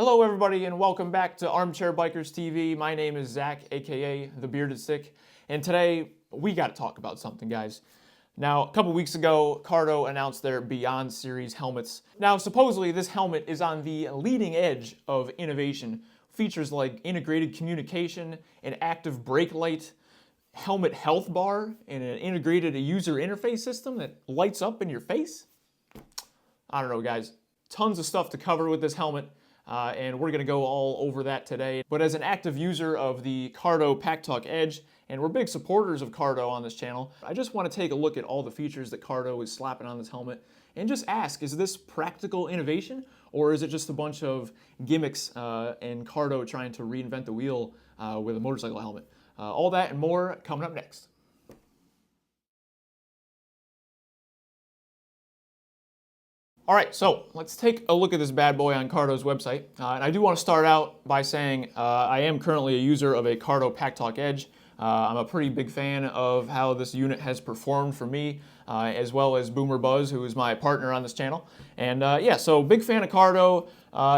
Hello everybody and welcome back to Armchair Bikers TV. My name is Zach, aka The Bearded Stick, and today we got to talk about something, guys. Now, a couple weeks ago, Cardo announced their Beyond Series helmets. Now, supposedly this helmet is on the leading edge of innovation. Features like integrated communication, an active brake light, helmet health bar, and an integrated user interface system that lights up in your face. I don't know, guys. Tons of stuff to cover with this helmet. And we're going to go all over that today. But as an active user of the Cardo Pack Talk Edge, and we're big supporters of Cardo on this channel, I just want to take a look at all the features that Cardo is slapping on this helmet and just ask, is this practical innovation or is it just a bunch of gimmicks and Cardo trying to reinvent the wheel with a motorcycle helmet? All that and more coming up next. All right, so let's take a look at this bad boy on Cardo's website. And I do want to start out by saying I am currently a user of a Cardo Pack Talk Edge. I'm a pretty big fan of how this unit has performed for me, as well as Boomer Buzz, who is my partner on this channel. And yeah, so big fan of Cardo,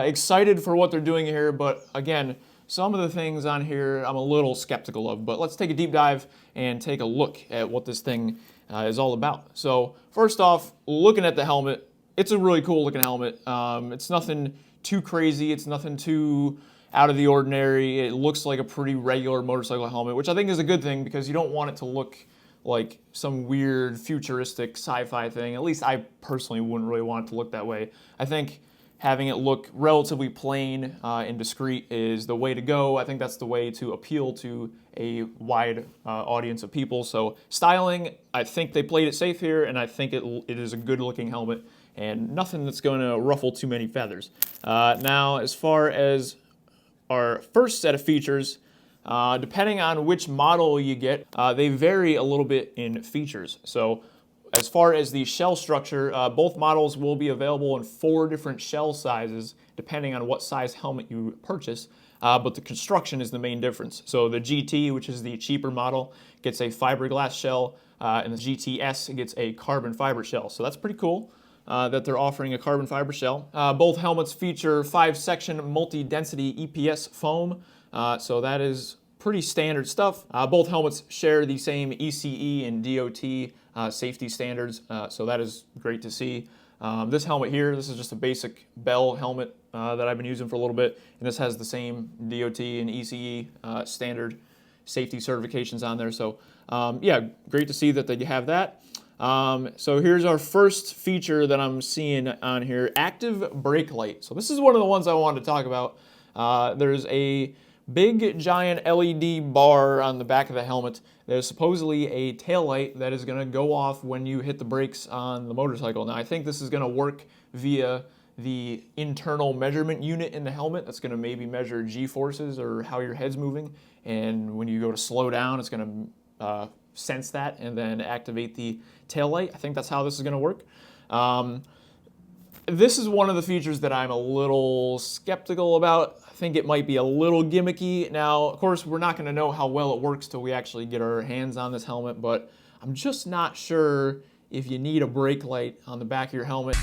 excited for what they're doing here, but again, some of the things on here I'm a little skeptical of. But let's take a deep dive and take a look at what this thing is all about. So first off, looking at the helmet, it's a really cool looking helmet. It's nothing too crazy. It's nothing too out of the ordinary. It looks like a pretty regular motorcycle helmet, which I think is a good thing because you don't want it to look like some weird futuristic sci-fi thing. At least I personally wouldn't really want it to look that way. I think having it look relatively plain and discreet is the way to go. I think that's the way to appeal to a wide audience of people. So styling, I think they played it safe here, and I think it is a good looking helmet and nothing that's going to ruffle too many feathers. Now, as far as our first set of features, depending on which model you get, they vary a little bit in features. So as far as the shell structure, both models will be available in 4 different shell sizes, depending on what size helmet you purchase. But the construction is the main difference. So the GT, which is the cheaper model, gets a fiberglass shell, and the GTS gets a carbon fiber shell. So that's pretty cool. That they're offering a carbon fiber shell. Both helmets feature 5-section multi-density EPS foam, so that is pretty standard stuff. Both helmets share the same ECE and DOT safety standards, so that is great to see. This helmet here, this is just a basic Bell helmet that I've been using for a little bit, and this has the same DOT and ECE standard safety certifications on there, so yeah, great to see that they have that. So here's our first feature that I'm seeing on here, active brake light. So this is one of the ones I wanted to talk about. There's a big giant LED bar on the back of the helmet. There's supposedly a tail light that is going to go off when you hit the brakes on the motorcycle. Now I think this is going to work via the internal measurement unit in the helmet that's going to maybe measure G-forces or how your head's moving. And when you go to slow down, it's going to sense that and then activate the tail light. I think that's how this is going to work. This is one of the features that I'm a little skeptical about. I think it might be a little gimmicky. Now, of course, we're not going to know how well it works till we actually get our hands on this helmet, but I'm just not sure if you need a brake light on the back of your helmet.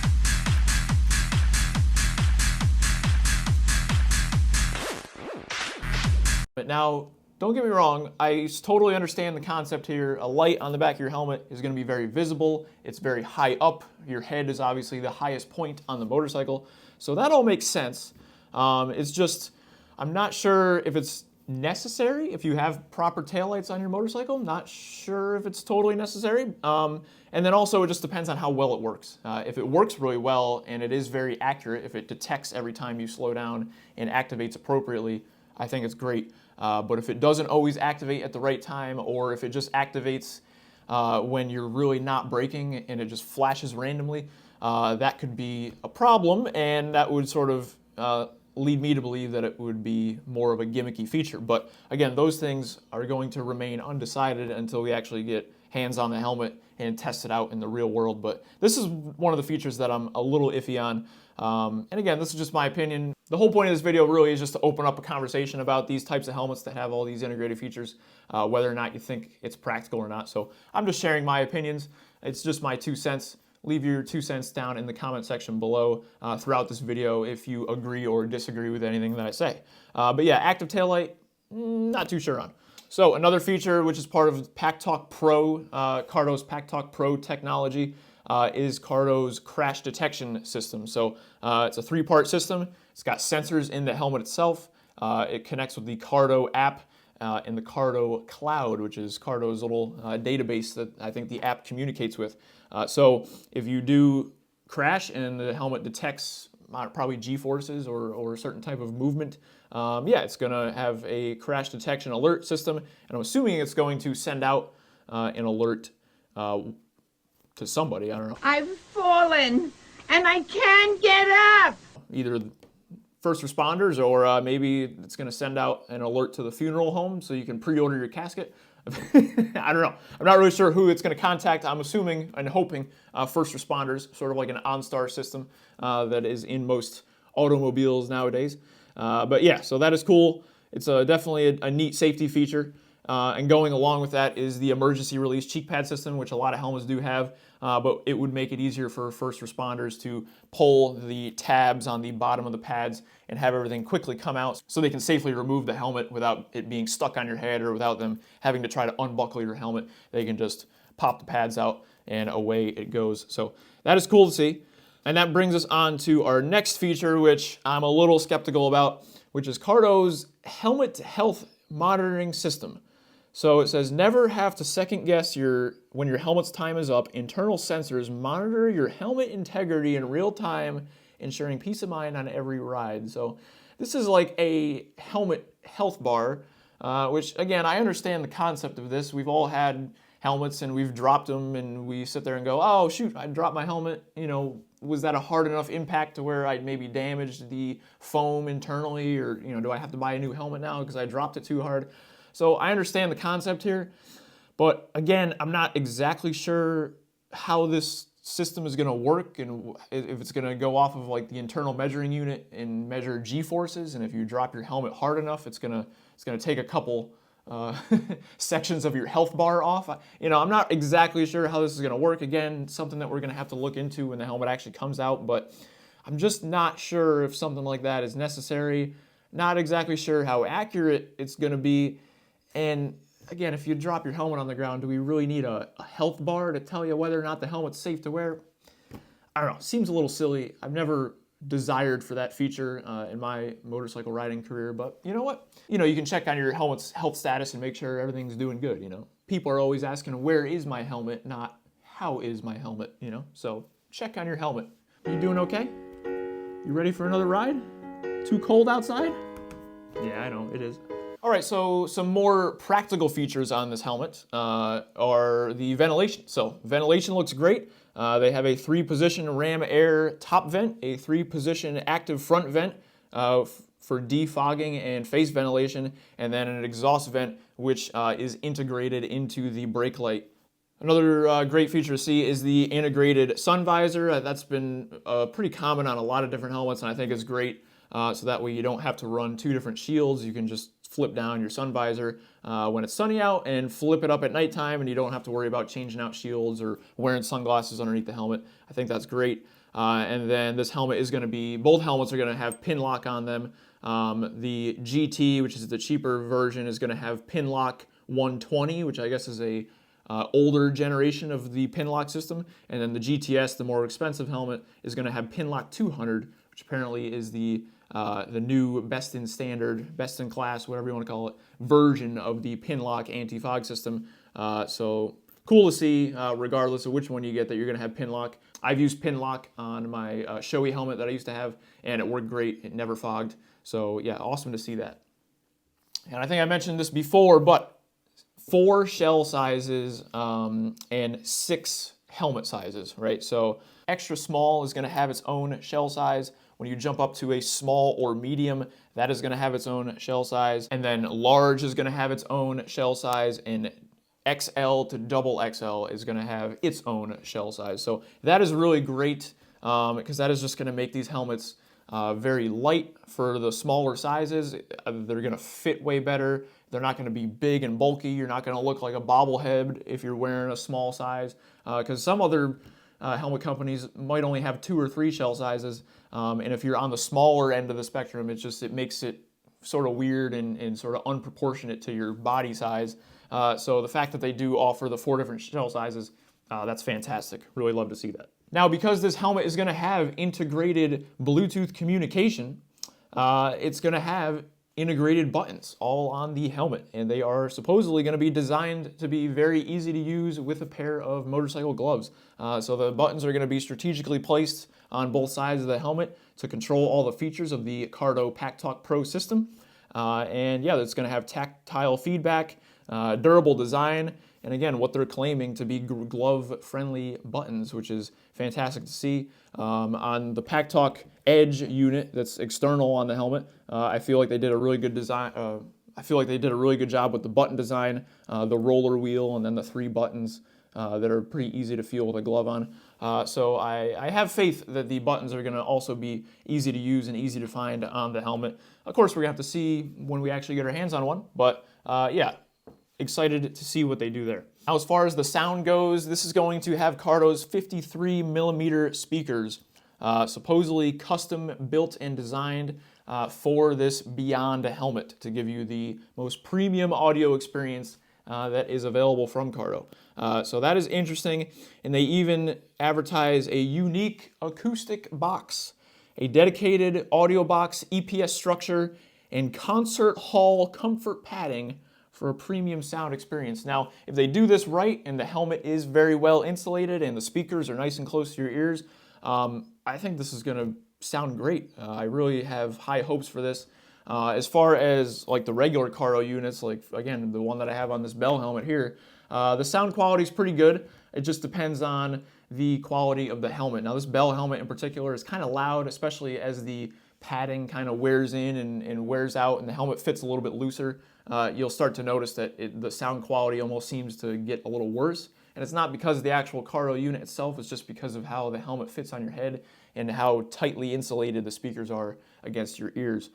But now, don't get me wrong, I totally understand the concept here. A light on the back of your helmet is going to be very visible. It's very high up. Your head is obviously the highest point on the motorcycle. So that all makes sense. It's just, I'm not sure if it's necessary. If you have proper taillights on your motorcycle, not sure if it's totally necessary. And then also it just depends on how well it works. If it works really well and it is very accurate, if it detects every time you slow down and activates appropriately, I think it's great. But if it doesn't always activate at the right time, or if it just activates when you're really not braking and it just flashes randomly, that could be a problem, and that would sort of lead me to believe that it would be more of a gimmicky feature. But again, those things are going to remain undecided until we actually get hands on the helmet and test it out in the real world. But this is one of the features that I'm a little iffy on. And again, this is just my opinion. The whole point of this video really is just to open up a conversation about these types of helmets that have all these integrated features, whether or not you think it's practical or not. So I'm just sharing my opinions. It's just my 2 cents. leave your 2 cents down in the comment section below throughout this video if you agree or disagree with anything that I say. But yeah, active taillight, not too sure on. So another feature which is part of PackTalk Pro, Cardo's PackTalk Pro technology, is Cardo's crash detection system. So it's a 3-part system. It's got sensors in the helmet itself. It connects with the Cardo app and the Cardo cloud, which is Cardo's little database that I think the app communicates with. So if you do crash and the helmet detects probably G-forces or a certain type of movement, yeah, it's going to have a crash detection alert system, and I'm assuming it's going to send out an alert to somebody. I don't know. I've fallen and I can't get up. Either first responders, or maybe it's going to send out an alert to the funeral home so you can pre-order your casket. I don't know. I'm not really sure who it's going to contact. I'm assuming and hoping first responders, sort of like an OnStar system that is in most automobiles nowadays. But yeah, so that is cool. It's definitely a neat safety feature. And going along with that is the emergency release cheek pad system, which a lot of helmets do have, but it would make it easier for first responders to pull the tabs on the bottom of the pads and have everything quickly come out so they can safely remove the helmet without it being stuck on your head or without them having to try to unbuckle your helmet. They can just pop the pads out and away it goes. So that is cool to see. And that brings us on to our next feature, which I'm a little skeptical about, which is Cardo's helmet health monitoring system. So it says, never have to second guess when your helmet's time is up. Internal sensors monitor your helmet integrity in real time, ensuring peace of mind on every ride. So this is like a helmet health bar, which again, I understand the concept of this. We've all had helmets and we've dropped them and we sit there and go, oh shoot, I dropped my helmet. You know, was that a hard enough impact to where I'd maybe damaged the foam internally, or do I have to buy a new helmet now because I dropped it too hard? So I understand the concept here, but again, I'm not exactly sure how this system is going to work and if it's going to go off of like the internal measuring unit and measure G-forces, and if you drop your helmet hard enough, it's going to take a couple sections of your health bar off. I'm not exactly sure how this is going to work. Again, something that we're going to have to look into when the helmet actually comes out, but I'm just not sure if something like that is necessary. Not exactly sure how accurate it's going to be. And again, if you drop your helmet on the ground, do we really need a health bar to tell you whether or not the helmet's safe to wear? I don't know. Seems a little silly. I've never desired for that feature in my motorcycle riding career, but you know what? You can check on your helmet's health status and make sure everything's doing good, People are always asking, where is my helmet, not how is my helmet, So check on your helmet. Are you doing okay? You ready for another ride? Too cold outside? Yeah, I know, it is. All right, so some more practical features on this helmet are the ventilation. So ventilation looks great. They have a 3-position ram air top vent, a 3-position active front vent for defogging and face ventilation, and then an exhaust vent which is integrated into the brake light. Another great feature to see is the integrated sun visor. That's been pretty common on a lot of different helmets, and I think it's great. So that way you don't have to run 2 different shields. You can just flip down your sun visor when it's sunny out and flip it up at nighttime, and you don't have to worry about changing out shields or wearing sunglasses underneath the helmet. I think that's great. And then this helmet is going to be, both helmets are going to have pin lock on them. The GT, which is the cheaper version, is going to have pin lock 120, which I guess is a older generation of the pin lock system. And then the GTS, the more expensive helmet, is going to have pin lock 200, which apparently is the new best in standard, best in class, whatever you want to call it, version of the pin lock anti-fog system. So cool to see, regardless of which one you get, that you're going to have pin lock. I've used pin lock on my Shoei helmet that I used to have, and it worked great. It never fogged. So yeah, awesome to see that. And I think I mentioned this before, but 4 shell sizes and 6 helmet sizes, right? So extra small is going to have its own shell size. When you jump up to a small or medium, that is going to have its own shell size. And then large is going to have its own shell size, and XL to double XL is going to have its own shell size. So that is really great because that is just going to make these helmets very light for the smaller sizes. They're going to fit way better. They're not going to be big and bulky. You're not going to look like a bobblehead if you're wearing a small size. Because some other helmet companies might only have 2 or 3 shell sizes, and if you're on the smaller end of the spectrum, it makes it sort of weird and sort of unproportionate to your body size. So the fact that they do offer the 4 different shell sizes, that's fantastic. Really love to see that. Now, because this helmet is going to have integrated Bluetooth communication, it's going to have integrated buttons all on the helmet, and they are supposedly going to be designed to be very easy to use with a pair of motorcycle gloves. So the buttons are going to be strategically placed on both sides of the helmet to control all the features of the Cardo PackTalk Pro system. And yeah, it's going to have tactile feedback, durable design, and again, what they're claiming to be glove-friendly buttons, which is fantastic to see. On the PackTalk Edge unit that's external on the helmet, I feel like they did a really good design. I feel like they did a really good job with the button design, the roller wheel, and then the 3 buttons that are pretty easy to feel with a glove on. So I have faith that the buttons are going to also be easy to use and easy to find on the helmet. Of course, we're going to have to see when we actually get our hands on one, but yeah. Excited to see what they do there. Now, as far as the sound goes, this is going to have Cardo's 53mm speakers, supposedly custom built and designed for this Beyond helmet to give you the most premium audio experience that is available from Cardo. So that is interesting, and they even advertise a unique acoustic box, a dedicated audio box, EPS structure, and concert hall comfort padding for a premium sound experience. Now, if they do this right and the helmet is very well insulated and the speakers are nice and close to your ears, I think this is going to sound great. I really have high hopes for this. As far as like the regular Cardo units, like again, the one that I have on this Bell helmet here, the sound quality is pretty good. It just depends on the quality of the helmet. Now, this Bell helmet in particular is kind of loud, especially as the padding kind of wears in and wears out and the helmet fits a little bit looser. You'll start to notice that the sound quality almost seems to get a little worse. And it's not because of the actual Cardo unit itself, it's just because of how the helmet fits on your head and how tightly insulated the speakers are against your ears.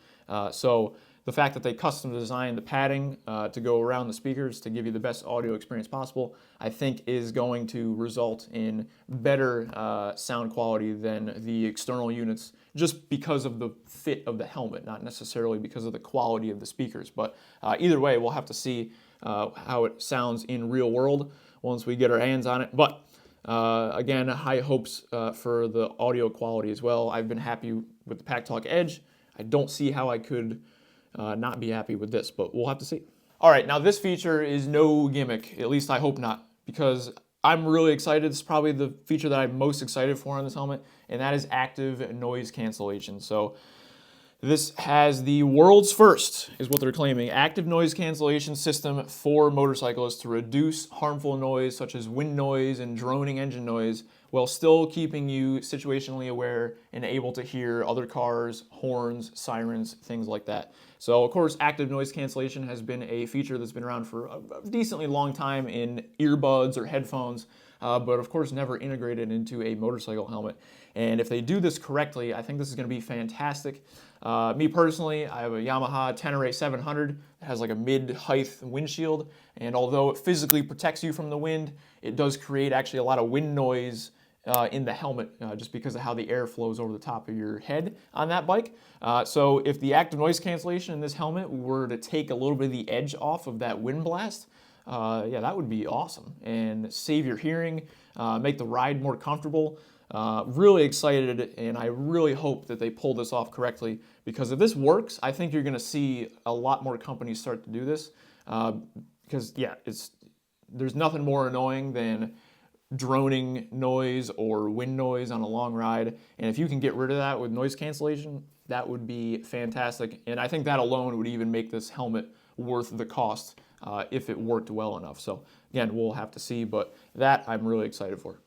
So the fact that they custom designed the padding to go around the speakers to give you the best audio experience possible, I think is going to result in better sound quality than the external units, just because of the fit of the helmet, not necessarily because of the quality of the speakers. But either way, we'll have to see how it sounds in real world once we get our hands on it. But again, high hopes for the audio quality as well. I've been happy with the PackTalk Edge. I don't see how I could not be happy with this, but we'll have to see. All right, now this feature is no gimmick, at least I hope not, because I'm really excited. This is probably the feature that I'm most excited for on this helmet, and that is active noise cancellation. So this has the world's first, is what they're claiming, active noise cancellation system for motorcyclists to reduce harmful noise such as wind noise and droning engine noise while still keeping you situationally aware and able to hear other cars, horns, sirens, things like that. So of course, active noise cancellation has been a feature that's been around for a decently long time in earbuds or headphones, but of course never integrated into a motorcycle helmet. And if they do this correctly, I think this is going to be fantastic. Me personally, I have a Yamaha Tenere 700 that has like a mid-height windshield, and although it physically protects you from the wind, it does create actually a lot of wind noise in the helmet just because of how the air flows over the top of your head on that bike. So if the active noise cancellation in this helmet were to take a little bit of the edge off of that wind blast, yeah, that would be awesome and save your hearing, make the ride more comfortable. Really excited, and I really hope that they pull this off correctly, because if this works, I think you're going to see a lot more companies start to do this, because yeah, there's nothing more annoying than droning noise or wind noise on a long ride, and if you can get rid of that with noise cancellation, that would be fantastic, and I think that alone would even make this helmet worth the cost if it worked well enough. So again, we'll have to see, but that I'm really excited for.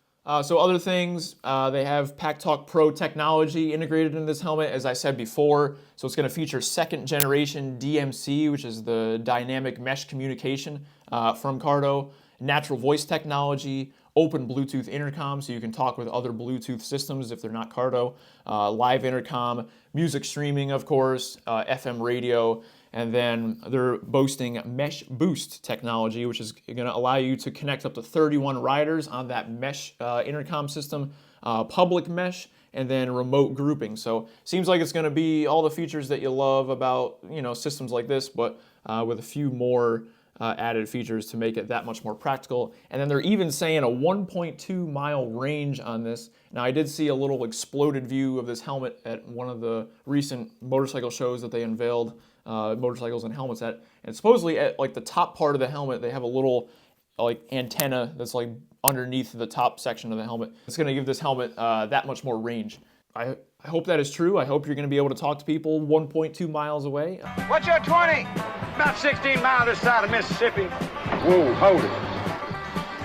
So other things, they have PackTalk Pro technology integrated in this helmet, as I said before. So it's going to feature 2nd generation DMC, which is the dynamic mesh communication from Cardo, natural voice technology, open Bluetooth intercom, so you can talk with other Bluetooth systems if they're not Cardo, live intercom, music streaming, of course, FM radio, And then they're boasting Mesh Boost technology, which is going to allow you to connect up to 31 riders on that mesh intercom system, public mesh, and then remote grouping. So seems like it's going to be all the features that you love about, you know, systems like this, but with a few more added features to make it that much more practical. And then they're even saying a 1.2 mile range on this. Now, I did see a little exploded view of this helmet at one of the recent motorcycle shows that they unveiled motorcycles and helmets at. And supposedly at like the top part of the helmet, they have a little like antenna that's like underneath the top section of the helmet. It's going to give this helmet that much more range. I hope that is true. I hope you're going to be able to talk to people 1.2 miles away. What's your 20? About 16 miles this side of Mississippi. Whoa, hold it.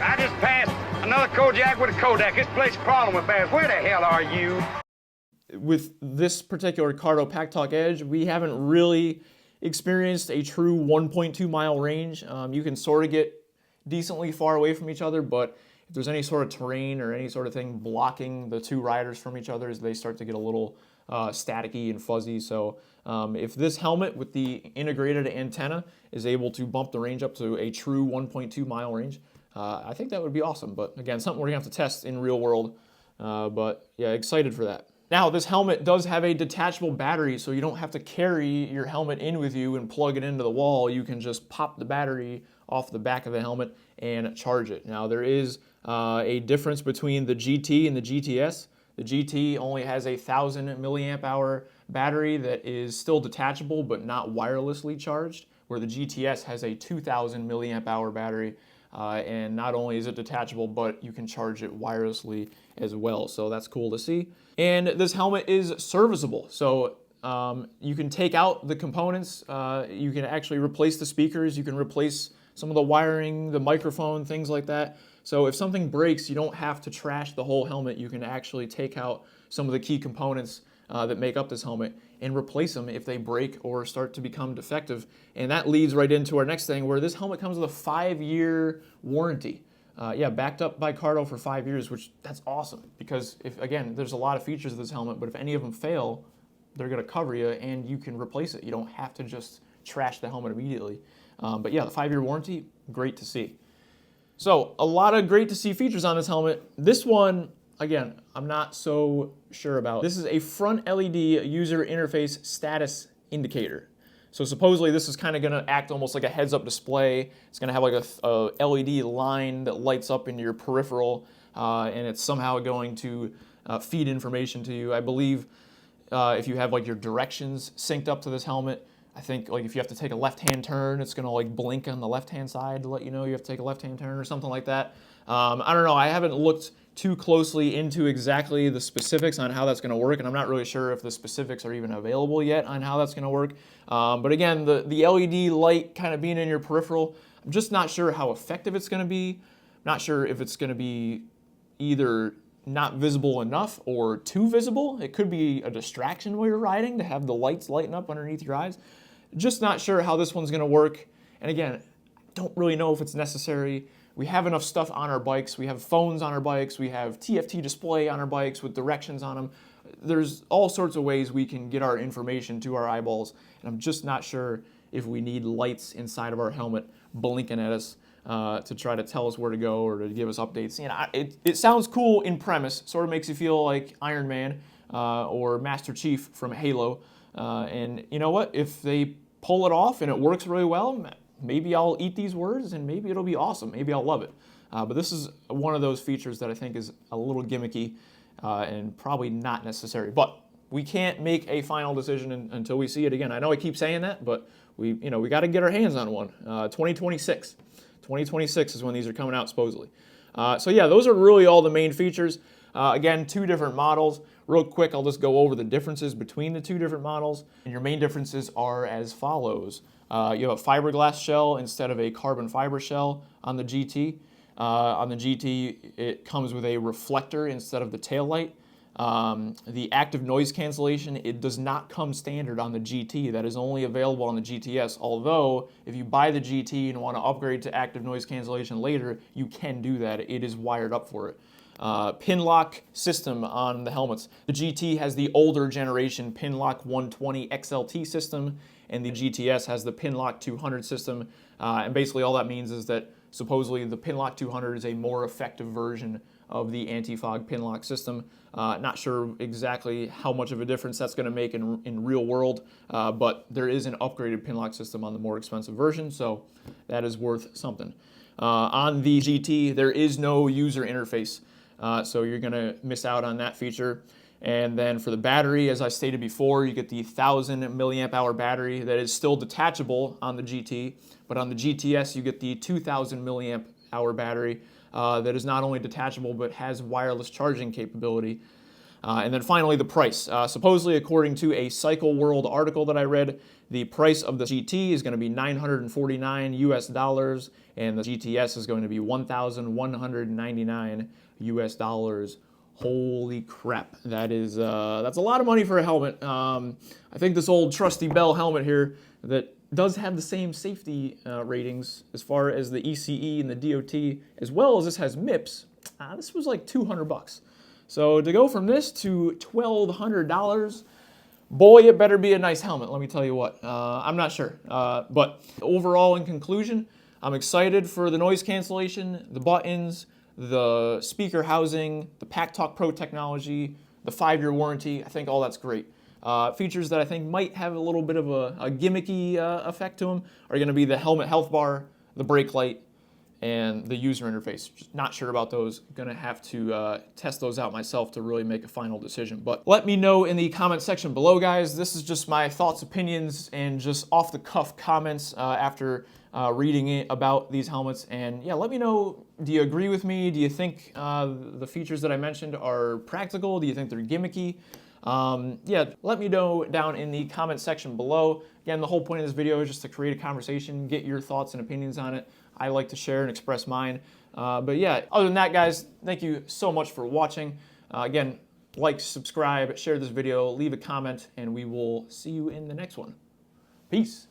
I just passed another Kodiak with a Kodak. This place is crawling with bears. Where the hell are you? With this particular Cardo Pack Talk Edge, we haven't really experienced a true 1.2 mile range. You can sort of get decently far away from each other, but if there's any sort of terrain or any sort of thing blocking the two riders from each other, they start to get a little staticky and fuzzy. So if this helmet with the integrated antenna is able to bump the range up to a true 1.2 mile range, I think that would be awesome. But again, something we're gonna have to test in real world. But yeah, excited for that. Now, this helmet does have a detachable battery, so you don't have to carry your helmet in with you and plug it into the wall. You can just pop the battery off the back of the helmet and charge it. Now, there is a difference between the GT and the GTS. The GT only has a 1,000 milliamp hour battery that is still detachable but not wirelessly charged, where the GTS has a 2,000 milliamp hour battery. And not only is it detachable, but you can charge it wirelessly as well. So that's cool to see. And this helmet is serviceable. So you can take out the components. You can actually replace the speakers. You can replace some of the wiring, the microphone, things like that. So if something breaks, you don't have to trash the whole helmet. You can actually take out some of the key components that make up this helmet and replace them if they break or start to become defective. And that leads right into our next thing, where this helmet comes with a 5-year warranty. Yeah, backed up by Cardo for 5 years, which that's awesome, because if, again, there's a lot of features of this helmet, but if any of them fail, they're gonna cover you and you can replace it. You don't have to just trash the helmet immediately. But yeah, the 5-year warranty, great to see. So a lot of great to see features on this helmet. This one, again, I'm not so sure about. This is a front LED user interface status indicator. So supposedly this is kind of going to act almost like a heads-up display. It's going to have like a LED line that lights up in your peripheral, and it's somehow going to feed information to you. I believe if you have like your directions synced up to this helmet, I think like if you have to take a left-hand turn, it's going to like blink on the left-hand side to let you know you have to take a left-hand turn or something like that. I don't know. I haven't looked too closely into exactly the specifics on how that's going to work, and I'm not really sure if the specifics are even available yet on how that's going to work. But again, the LED light kind of being in your peripheral, I'm just not sure how effective it's going to be. I'm not sure if it's going to be either not visible enough or too visible. It could be a distraction while you're riding to have the lights lighting up underneath your eyes. Just not sure how this one's going to work. And again, don't really know if it's necessary. We have enough stuff on our bikes. We have phones on our bikes. We have TFT display on our bikes with directions on them. There's all sorts of ways we can get our information to our eyeballs. And I'm just not sure if we need lights inside of our helmet blinking at us to try to tell us where to go or to give us updates. You know, it sounds cool in premise. Sort of makes you feel like Iron Man or Master Chief from Halo. And you know what? If they pull it off and it works really well, maybe I'll eat these words and maybe it'll be awesome. Maybe I'll love it. But this is one of those features that I think is a little gimmicky and probably not necessary. But we can't make a final decision until we see it again. I know I keep saying that, but we got to get our hands on one. 2026. 2026 is when these are coming out, supposedly. So yeah, those are really all the main features. Again, 2 different models. Real quick, I'll just go over the differences between the 2 different models. And your main differences are as follows. You have a fiberglass shell instead of a carbon fiber shell on the GT. On the GT, it comes with a reflector instead of the taillight. The active noise cancellation, it does not come standard on the GT. That is only available on the GTS. Although, if you buy the GT and want to upgrade to active noise cancellation later, you can do that. It is wired up for it. pin lock system on the helmets. The GT has the older generation pin lock 120 XLT system, and the GTS has the pin lock 200 system. And basically all that means is that supposedly the pin lock 200 is a more effective version of the anti-fog pin lock system. Not sure exactly how much of a difference that's going to make in real world, but there is an upgraded pin lock system on the more expensive version, so that is worth something. On the GT, there is no user interface, so you're going to miss out on that feature. And then for the battery, as I stated before, you get the 1,000 milliamp hour battery that is still detachable on the GT, but on the GTS you get the 2,000 milliamp hour battery that is not only detachable but has wireless charging capability. And then finally the price. Supposedly, according to a Cycle World article that I read, the price of the GT is going to be $949 US, and the GTS is going to be $1,199 US. Holy crap! That's a lot of money for a helmet. I think this old trusty Bell helmet here that does have the same safety ratings as far as the ECE and the DOT, as well as this has MIPS. This was like $200. So to go from this to $1,200, boy, it better be a nice helmet. Let me tell you what. I'm not sure, but overall, in conclusion, I'm excited for the noise cancellation, the buttons, the speaker housing, the PackTalk Pro technology, the 5-year warranty. I think all that's great. Features that I think might have a little bit of a gimmicky effect to them are going to be the helmet health bar, the brake light, and the user interface. Just not sure about those. Going to have to test those out myself to really make a final decision. But let me know in the comment section below, guys. This is just my thoughts, opinions, and just off-the-cuff comments after reading it about these helmets. And yeah, let me know, do you agree with me? Do you think the features that I mentioned are practical? Do you think they're gimmicky? Yeah, let me know down in the comment section below. Again, the whole point of this video is just to create a conversation, get your thoughts and opinions on it. I like to share and express mine. But yeah, other than that, guys, thank you so much for watching. Again, like, subscribe, share this video, leave a comment, and we will see you in the next one. Peace.